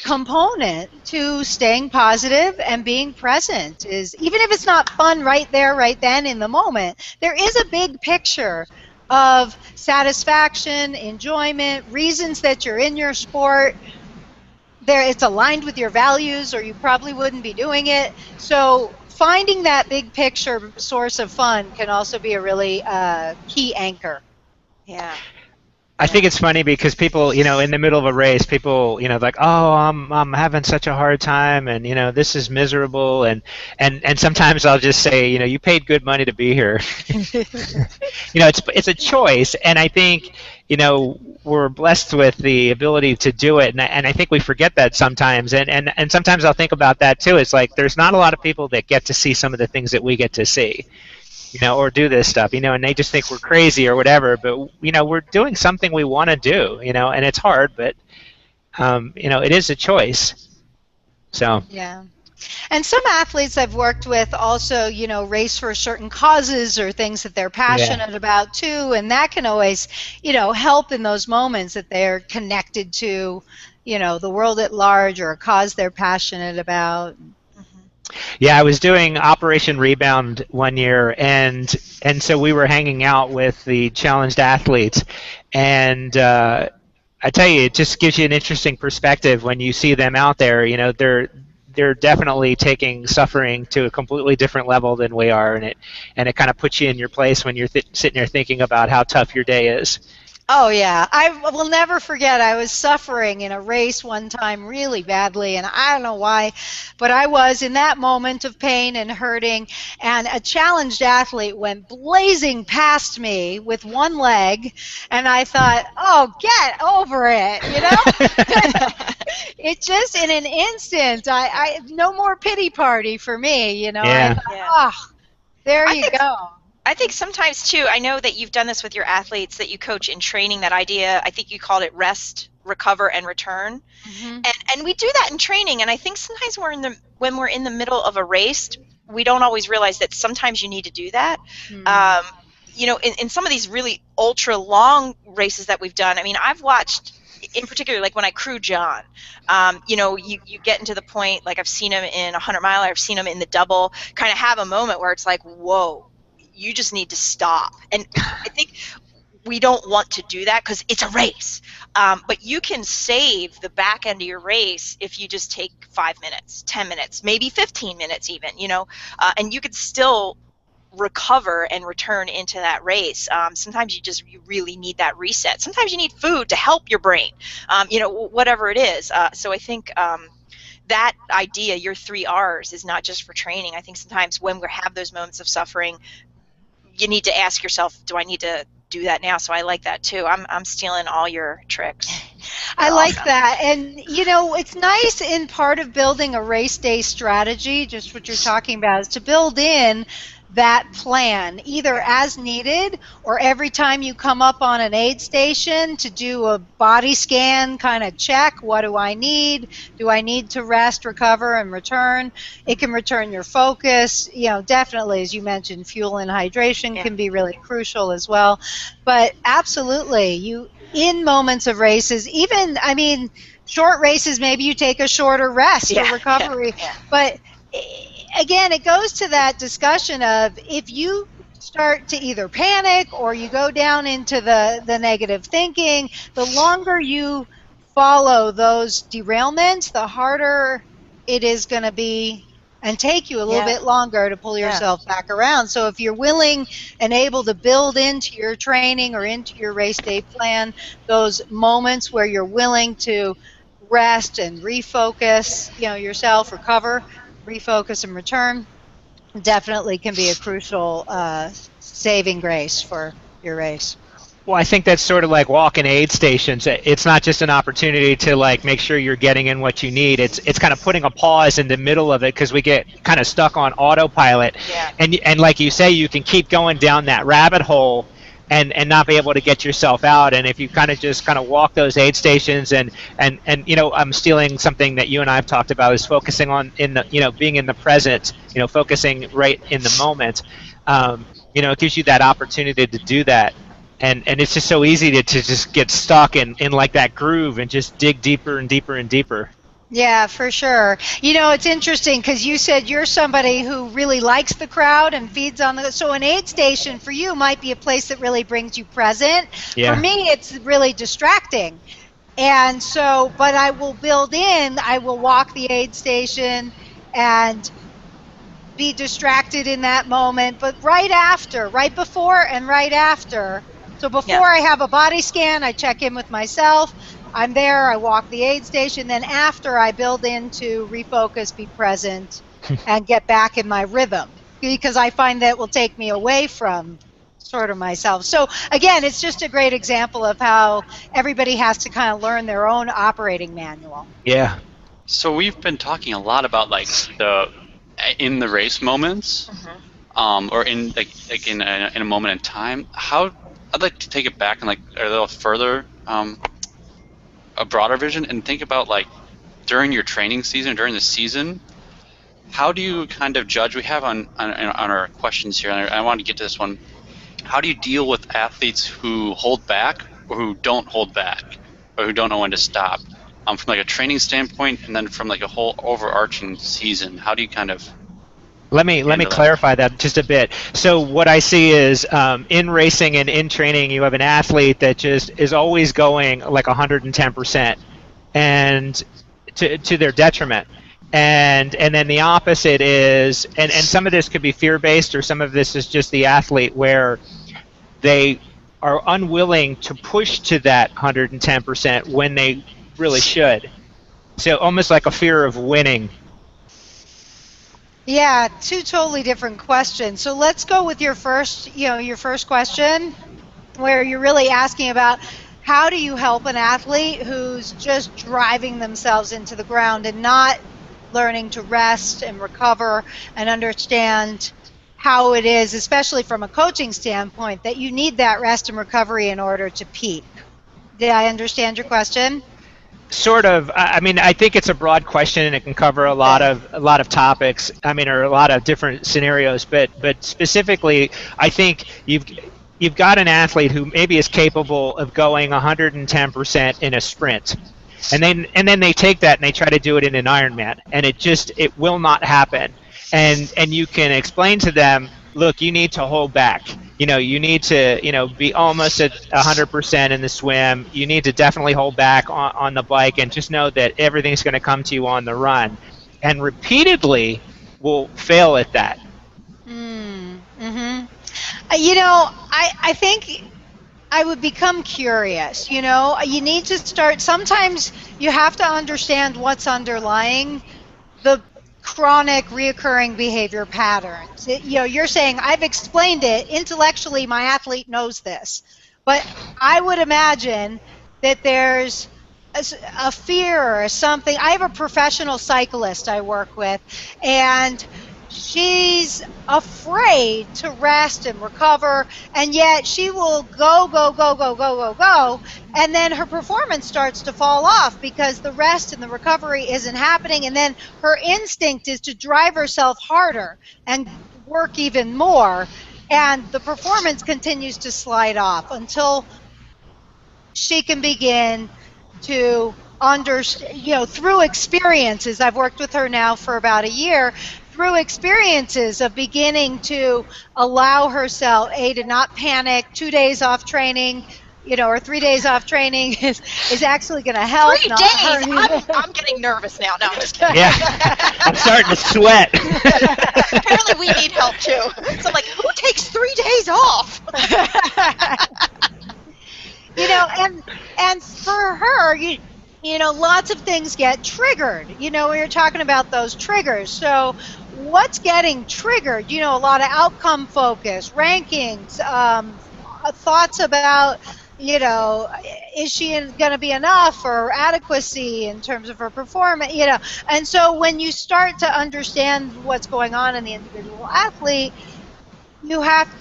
component to staying positive and being present. Is even if it's not fun right there, right then in the moment, there is a big picture of satisfaction, enjoyment, reasons that you're in your sport. It's aligned with your values or you probably wouldn't be doing it. So finding that big picture source of fun can also be a really key anchor. Yeah. I think it's funny because people, in the middle of a race, people, like, oh, I'm having such a hard time, and this is miserable, and sometimes I'll just say, you paid good money to be here. It's a choice, and I think, we're blessed with the ability to do it, and I think we forget that sometimes, and sometimes I'll think about that too. It's like there's not a lot of people that get to see some of the things that we get to see. Or do this stuff, and they just think we're crazy or whatever, but, we're doing something we want to do, and it's hard, but, it is a choice, so. Yeah. And some athletes I've worked with also, race for certain causes or things that they're passionate about too, and that can always, help in those moments that they're connected to, the world at large or a cause they're passionate about. Yeah, I was doing Operation Rebound one year, and so we were hanging out with the challenged athletes, and I tell you, it just gives you an interesting perspective when you see them out there. They're definitely taking suffering to a completely different level than we are, and it kind of puts you in your place when you're sitting there thinking about how tough your day is. Oh, yeah. I will never forget. I was suffering in a race one time really badly, and I don't know why, but I was in that moment of pain and hurting, and a challenged athlete went blazing past me with one leg, and I thought, oh, get over it, you know? It just, in an instant, no more pity party for me, you know? I Yeah. thought, Yeah. oh, there I you think go. I think sometimes too, I know that you've done this with your athletes that you coach in training, that idea, I think you called it rest, recover, and return. Hmm. And we do that in training, and I think sometimes when we're in the middle of a race, we don't always realize that sometimes you need to do that. Hmm. Um, in some of these really ultra long races that we've done, I mean, I've watched in particular, like when I crew John, you get into the point, like I've seen him in a 100 miler, I've seen him in the double, kind of have a moment where it's like, whoa, you just need to stop. And I think we don't want to do that because it's a race. But you can save the back end of your race if you just take 5 minutes, 10 minutes, maybe 15 minutes even, and you could still recover and return into that race. Sometimes you really need that reset. Sometimes you need food to help your brain, whatever it is. So I think that idea, your 3 R's, is not just for training. I think sometimes when we have those moments of suffering, you need to ask yourself, do I need to do that now? So I like that too. I'm stealing all your tricks. I They're like awesome. that. And, it's nice in part of building a race day strategy, just what you're talking about, is to build in that plan, either as needed or every time you come up on an aid station to do a body scan kind of check. What do I need? Do I need to rest, recover, and return? It can return your focus. Definitely, as you mentioned, fuel and hydration Yeah. can be really crucial as well. But absolutely, in moments of races, even, I mean, short races, maybe you take a shorter rest or Yeah. Yeah. recovery. Yeah. But again, it goes to that discussion of, if you start to either panic or you go down into the negative thinking, the longer you follow those derailments, the harder it is going to be and take you a little Yeah. bit longer to pull Yeah. yourself back around. So if you're willing and able to build into your training or into your race day plan those moments where you're willing to rest and refocus, yourself, recover, refocus, and return, definitely can be a crucial saving grace for your race. Well, I think that's sort of like walking aid stations. It's not just an opportunity to like make sure you're getting in what you need. It's kind of putting a pause in the middle of it because we get kind of stuck on autopilot. Yeah. And like you say, you can keep going down that rabbit hole and not be able to get yourself out. And if you just kind of walk those aid stations and I'm stealing something that you and I have talked about, is focusing on being in the present, focusing right in the moment. It gives you that opportunity to do that. And it's just so easy to just get stuck in like that groove and just dig deeper and deeper and deeper. Yeah, for sure. It's interesting because you said you're somebody who really likes the crowd and feeds on so an aid station for you might be a place that really brings you present. For Yeah. me, it's really distracting. And so, but I will walk the aid station and be distracted in that moment, but right before and right after. So Yeah. before I have a body scan, I check in with myself. I'm there, I walk the aid station. Then after, I build into refocus, be present, and get back in my rhythm, because I find that will take me away from sort of myself. So again, it's just a great example of how everybody has to kind of learn their own operating manual. Yeah. So we've been talking a lot about like the in the race moments, or in like in a moment in time. I'd like to take it back and like a little further, a broader vision, and think about like during your training season, during the season. How do you kind of judge? We have on our questions here, and I want to get to this one. How do you deal with athletes who hold back or who don't hold back or who don't know when to stop? From like a training standpoint, and then from like a whole overarching season, how do you kind of Let me handle that? clarify that just a bit. So what I see is, in racing and in training, you have an athlete that just is always going like 110%, and to their detriment. And then the opposite is, and some of this could be fear based, or some of this is just the athlete where they are unwilling to push to that 110% when they really should. So almost like a fear of winning. Yeah, two totally different questions. So let's go with your first, your first question, where you're really asking about how do you help an athlete who's just driving themselves into the ground and not learning to rest and recover and understand how it is, especially from a coaching standpoint, that you need that rest and recovery in order to peak. Did I understand your question? Sort of. I mean, I think it's a broad question and it can cover a lot Okay. of topics. I mean, or a lot of different scenarios. But specifically, I think you've got an athlete who maybe is capable of going 110% in a sprint, and then they take that and they try to do it in an Ironman, and it will not happen. And you can explain to them, look, you need to hold back. You need to, be almost at 100% in the swim. You need to definitely hold back on the bike, and just know that everything's going to come to you on the run. And repeatedly will fail at that. Mm-hmm. I think I would become curious. You need to start. Sometimes you have to understand what's underlying the chronic reoccurring behavior patterns. You're saying, I've explained it intellectually, my athlete knows this, but I would imagine that there's a fear or something. I have a professional cyclist I work with, and she's afraid to rest and recover, and yet she will go, go, go, go, go, go, go, and then her performance starts to fall off because the rest and the recovery isn't happening, and then her instinct is to drive herself harder and work even more, and the performance continues to slide off until she can begin to understand, through experiences. I've worked with her now for about a year, through experiences of beginning to allow herself, to not panic. 2 days off training, or 3 days off training is actually going to help. 3 not days? hurt you. I'm getting nervous now. No, I'm just kidding. Yeah, I'm starting to sweat. Apparently we need help too. So I'm like, who takes 3 days off? And for her, lots of things get triggered. We were talking about those triggers. So what's getting triggered? A lot of outcome focus, rankings, thoughts about, is she going to be enough, or adequacy in terms of her performance, And so when you start to understand what's going on in the individual athlete,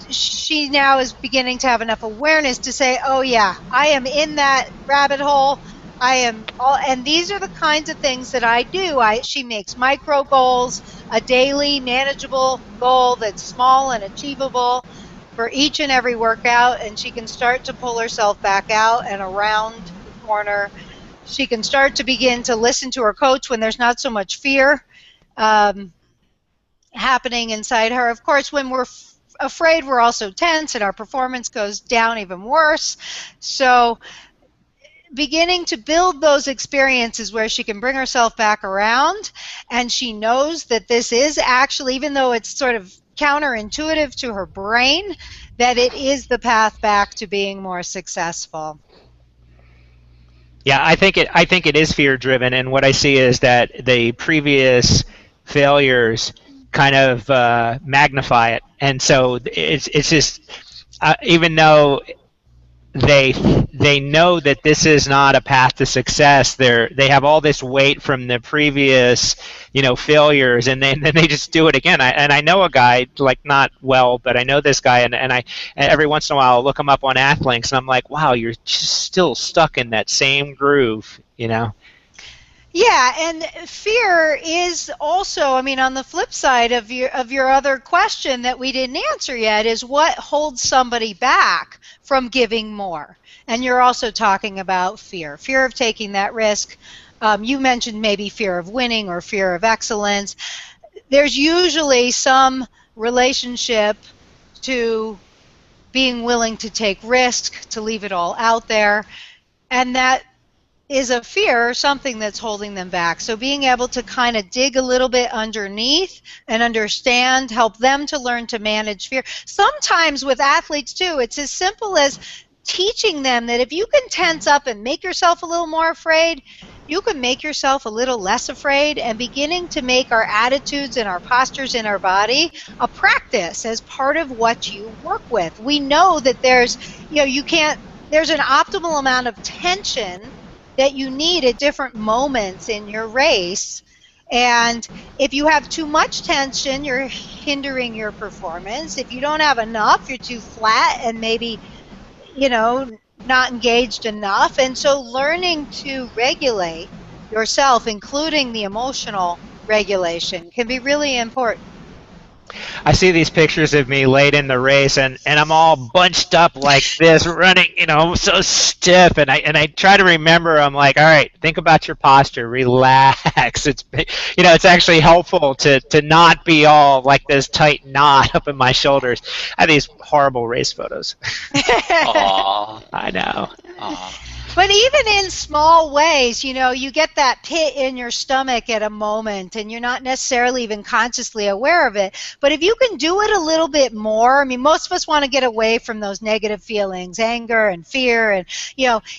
she now is beginning to have enough awareness to say, oh yeah, I am in that rabbit hole. And these are the kinds of things that I do. She makes micro goals, a daily manageable goal that's small and achievable for each and every workout, and she can start to pull herself back out and around the corner. She can start to begin to listen to her coach when there's not so much fear happening inside her. Of course, when we're afraid, we're also tense, and our performance goes down even worse. So beginning to build those experiences where she can bring herself back around, and she knows that this is actually, even though it's sort of counterintuitive to her brain, that it is the path back to being more successful. Yeah, I think it is fear driven, and what I see is that the previous failures kind of magnify it, and so it's just even though they know that this is not a path to success, they have all this weight from the previous failures, and then they just do it again. I know a guy, like, not well, but I know this guy, and every once in a while I'll look him up on Athlinks, and I'm like, wow, you're just still stuck in that same groove. Yeah, and fear is also, on the flip side of your other question that we didn't answer yet, is what holds somebody back from giving more. And you're also talking about fear of taking that risk. You mentioned maybe fear of winning or fear of excellence. There's usually some relationship to being willing to take risk, to leave it all out there, and that is a fear, something that's holding them back. So being able to kind of dig a little bit underneath and understand, help them to learn to manage fear. Sometimes with athletes too, it's as simple as teaching them that if you can tense up and make yourself a little more afraid, you can make yourself a little less afraid, and beginning to make our attitudes and our postures in our body a practice as part of what you work with. We know that there's an optimal amount of tension that you need at different moments in your race. And if you have too much tension, you're hindering your performance. If you don't have enough, you're too flat and maybe, not engaged enough. And so learning to regulate yourself, including the emotional regulation, can be really important. I see these pictures of me late in the race, and I'm all bunched up like this, running, so stiff, and I try to remember. I'm like, all right, think about your posture, relax. It's actually helpful to not be all like this tight knot up in my shoulders. I have these horrible race photos. Aww. I know. Aww. But even in small ways, you get that pit in your stomach at a moment and you're not necessarily even consciously aware of it. But if you can do it a little bit more, most of us want to get away from those negative feelings, anger and fear. And,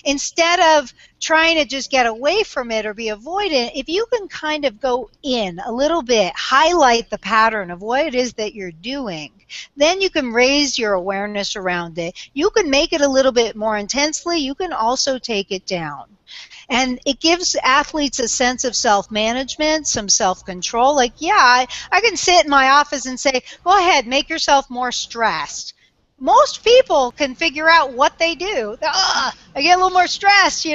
instead of trying to just get away from it or be avoidant, if you can kind of go in a little bit, highlight the pattern of what it is that you're doing, then you can raise your awareness around it. You can make it a little bit more intensely. You can also take it down. And it gives athletes a sense of self-management, some self-control. Like, I can sit in my office and say, go ahead, make yourself more stressed. Most people can figure out what they do. I get a little more stressed,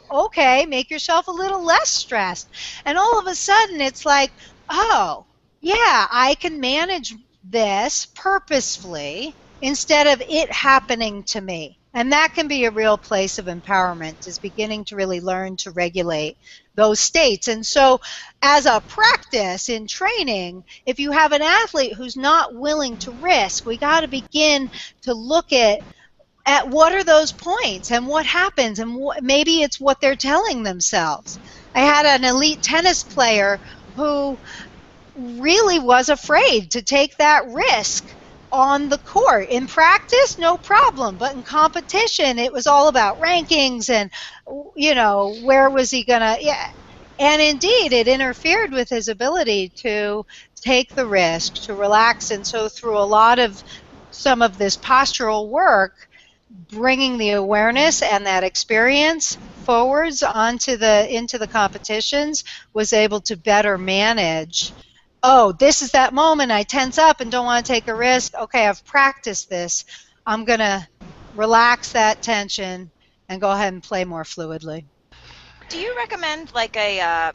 Okay, make yourself a little less stressed. And all of a sudden, it's like, oh, yeah, I can manage this purposefully instead of it happening to me. And that can be a real place of empowerment, is beginning to really learn to regulate those states. And so as a practice in training, if you have an athlete who's not willing to risk, we got to begin to look at what are those points and what happens, and maybe it's what they're telling themselves. I had an elite tennis player who really was afraid to take that risk on the court. In practice, no problem, but in competition, it was all about rankings and, where was he gonna, and indeed, it interfered with his ability to take the risk, to relax. And so through a lot of some of this postural work, bringing the awareness and that experience forwards into the competitions, was able to better manage. Oh, this is that moment I tense up and don't want to take a risk. Okay, I've practiced this. I'm going to relax that tension and go ahead and play more fluidly. Do you recommend like a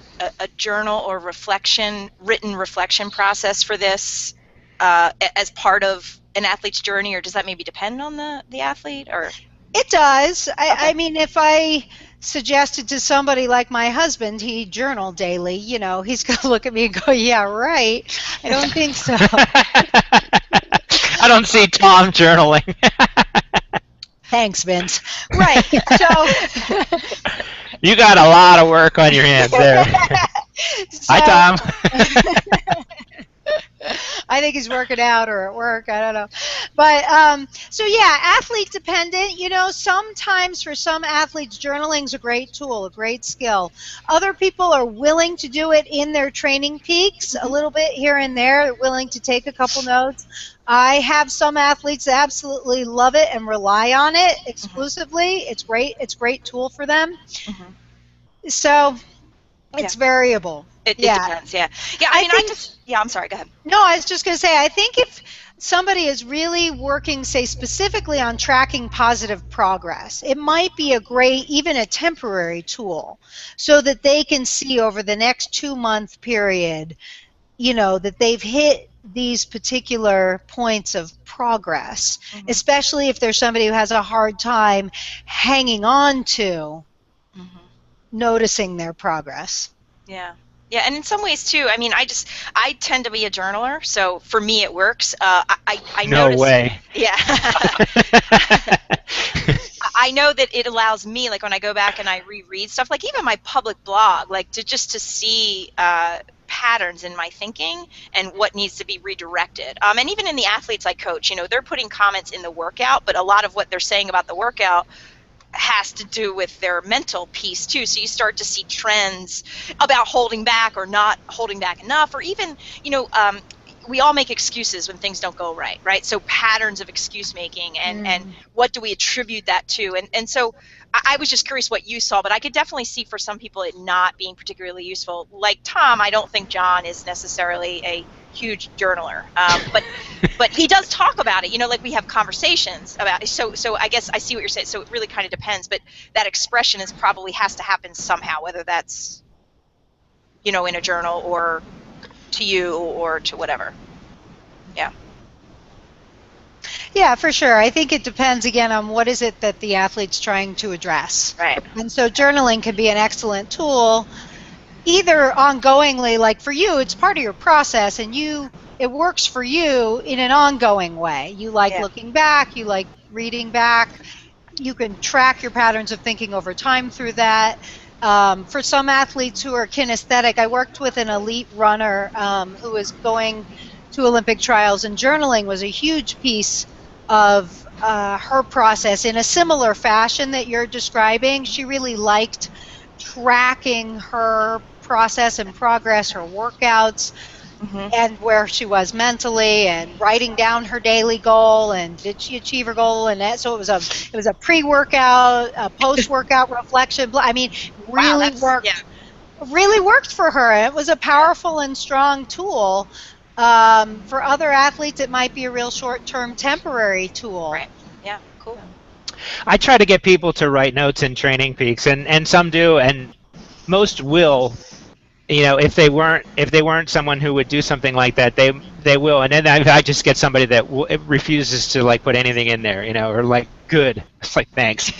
journal or written reflection process for this as part of an athlete's journey, or does that maybe depend on the athlete? Or it does. I mean, if I suggested to somebody like my husband, he journal daily, he's going to look at me and go, yeah, right. I don't think so. I don't see Tom journaling. Thanks, Vince. Right. So you got a lot of work on your hands there. Hi, Tom. I think he's working out or at work. I don't know. But so yeah, athlete dependent. Sometimes for some athletes, journaling is a great tool, a great skill. Other people are willing to do it in their training peaks, a little bit here and there. They're willing to take a couple notes. I have some athletes that absolutely love it and rely on it exclusively. It's great. It's a great tool for them. So it's variable. It depends, yeah. I'm sorry, go ahead. No, I was just going to say, I think if somebody is really working, say, specifically on tracking positive progress, it might be a great, even a temporary tool, so that they can see over the next 2-month period, that they've hit these particular points of progress, especially if there's somebody who has a hard time hanging on to noticing their progress. Yeah. Yeah, and in some ways too. I mean, I tend to be a journaler, so for me it works. I no notice, way. Yeah. I know that it allows me, like when I go back and I reread stuff, like even my public blog, like to see patterns in my thinking and what needs to be redirected. And even in the athletes I coach, they're putting comments in the workout, but a lot of what they're saying about the workout has to do with their mental piece too. So you start to see trends about holding back or not holding back enough, or even, we all make excuses when things don't go right? So patterns of excuse making, and what do we attribute that to? And so I was just curious what you saw, but I could definitely see for some people it not being particularly useful. Like Tom, I don't think John is necessarily a huge journaler, but he does talk about it. Like we have conversations about it. So I guess I see what you're saying. So it really kind of depends, but that expression probably has to happen somehow, whether that's in a journal or to you or to whatever. Yeah, for sure. I think it depends again on what is it that the athlete's trying to address. Right. And so journaling can be an excellent tool, either ongoingly, like for you, it's part of your process, and it works for you in an ongoing way. You like looking back, you like reading back, you can track your patterns of thinking over time through that. For some athletes who are kinesthetic, I worked with an elite runner who was going to Olympic trials, and journaling was a huge piece of her process in a similar fashion that you're describing. She really liked tracking her process and progress, her workouts, and where she was mentally, and writing down her daily goal, and did she achieve her goal, and that. So it was a pre-workout, a post-workout reflection. I mean, really worked for her. It was a powerful and strong tool. For other athletes, it might be a real short-term temporary tool. Right. Yeah, cool. I try to get people to write notes in Training Peaks, and some do, and most will. If they weren't someone who would do something like that, they will. And then I just get somebody that refuses to put anything in there, or good. It's like, thanks.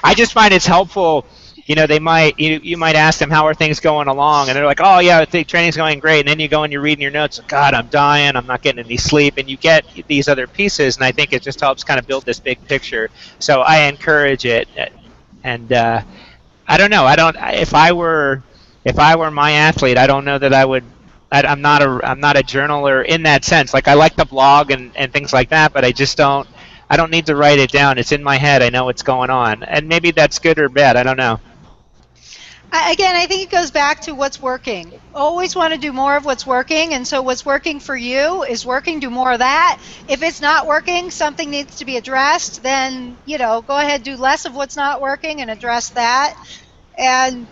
I just find it's helpful. They might you might ask them, how are things going along, and they're like, oh yeah, I think training's going great, and then you go and you're reading your notes, God, I'm dying, I'm not getting any sleep, and you get these other pieces, and I think it just helps kind of build this big picture. So I encourage it, and I don't know. If I were my athlete, I don't know that I would. I'm not a journaler in that sense. I like the blog and things like that, but I just don't. I don't need to write it down. It's in my head. I know what's going on, and maybe that's good or bad. I don't know. Again, I think it goes back to what's working. Always want to do more of what's working, and so what's working for you is working. Do more of that. If it's not working, something needs to be addressed, then go ahead, do less of what's not working and address that. And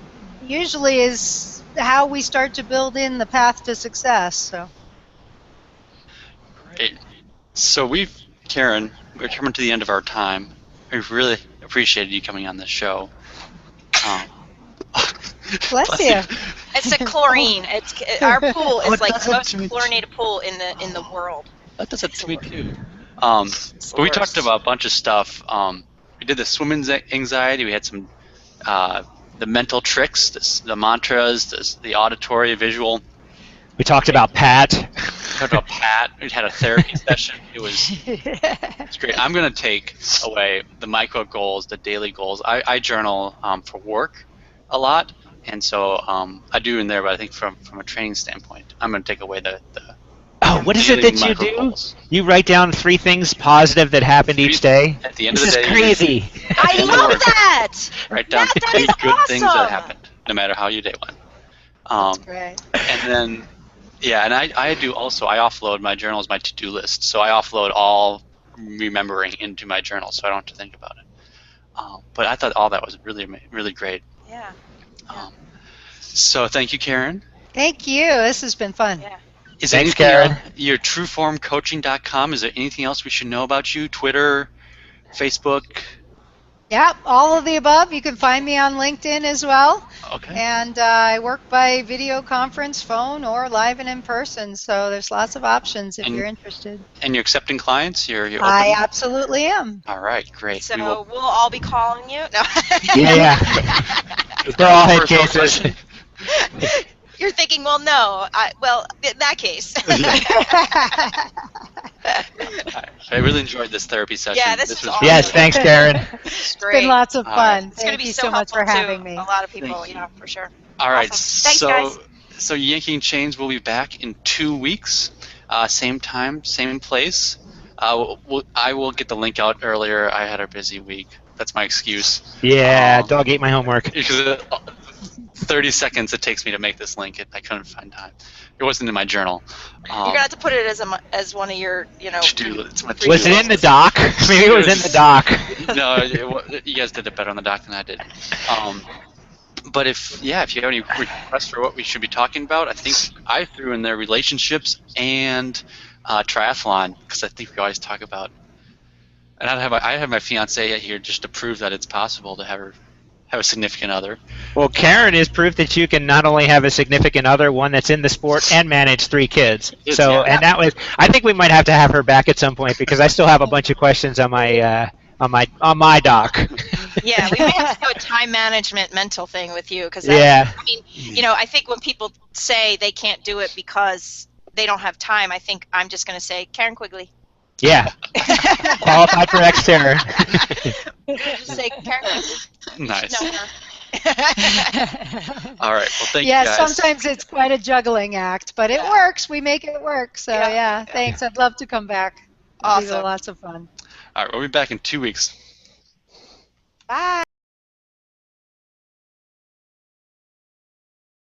usually is how we start to build in the path to success. So. Great. So Karen, we're coming to the end of our time. We've really appreciated you coming on this show. Bless you. It's the chlorine. Our pool is the most chlorinated pool in the world. That does it to me too. But we talked about a bunch of stuff. We did the swimming anxiety. We had some the mental tricks, the mantras, the auditory, visual. We talked about Pat. We had a therapy session. It's great. I'm going to take away the micro goals, the daily goals. I journal for work a lot, and so I do in there, but I think from a training standpoint, I'm going to take away the what is it that you do? Goals. You write down 3 things positive that happened each day? At the end of the day. This is crazy. I love that! Write down that 3 is good awesome. things that happened, no matter how your day went. That's great. And then, and I do also, I offload my journals, my to-do list. So I offload all remembering into my journal, so I don't have to think about it. But I thought all that was really, really great. Yeah. So thank you, Karen. Thank you. This has been fun. Yeah. Thanks, Karen. Your trueformcoaching.com. Is there anything else we should know about you? Twitter, Facebook? Yep, all of the above. You can find me on LinkedIn as well. Okay. And I work by video conference, phone, or live and in person. So there's lots of options if you're interested. And you're accepting clients? You're open? I absolutely am. All right, great. So we'll all be calling you? No. Yeah. We're all head cases. You're thinking, well, no. In that case. I really enjoyed this therapy session. Yeah, this was awesome. Yes, thanks, Karen. It's It's been lots of fun. It's going to Thank be you so much for helpful having to me. a lot of people. Thank you. Yeah, for sure. All right, Awesome. Thanks, so guys. So Yanking Chains will be back in 2 weeks, same time, same place. I will get the link out earlier. I had a busy week. That's my excuse. Yeah, dog ate my homework. Because 30 seconds it takes me to make this link. I couldn't find time. It wasn't in my journal. You're gonna have to put it as one of your, It's my to-do Was it in the list. doc? Maybe it was in the doc. No, you guys did it better on the doc than I did. But if you have any requests for what we should be talking about, I think I threw in there relationships and triathlon, because I think we always talk about. And I have my fiance here just to prove that it's possible to have a significant other. Well, Karen is proof that you can not only have a significant other, one that's in the sport, and manage 3 kids. So, Yeah. and that was, I think we might have to have her back at some point, because I still have a bunch of questions on my doc. Yeah, we may have to do a time management mental thing with you, because Yeah. I mean, I think when people say they can't do it because they don't have time, I think I'm just going to say Karen Quigley. Yeah. Qualified for Xterra. Just say Karen Quigley. Nice. You know her. All right. Well, thank you Yeah, guys. sometimes it's quite a juggling act, but it works. We make it work. So Yeah. thanks. I'd love to come back. Awesome. It'll be lots of fun. All right. We'll be back in 2 weeks. Bye.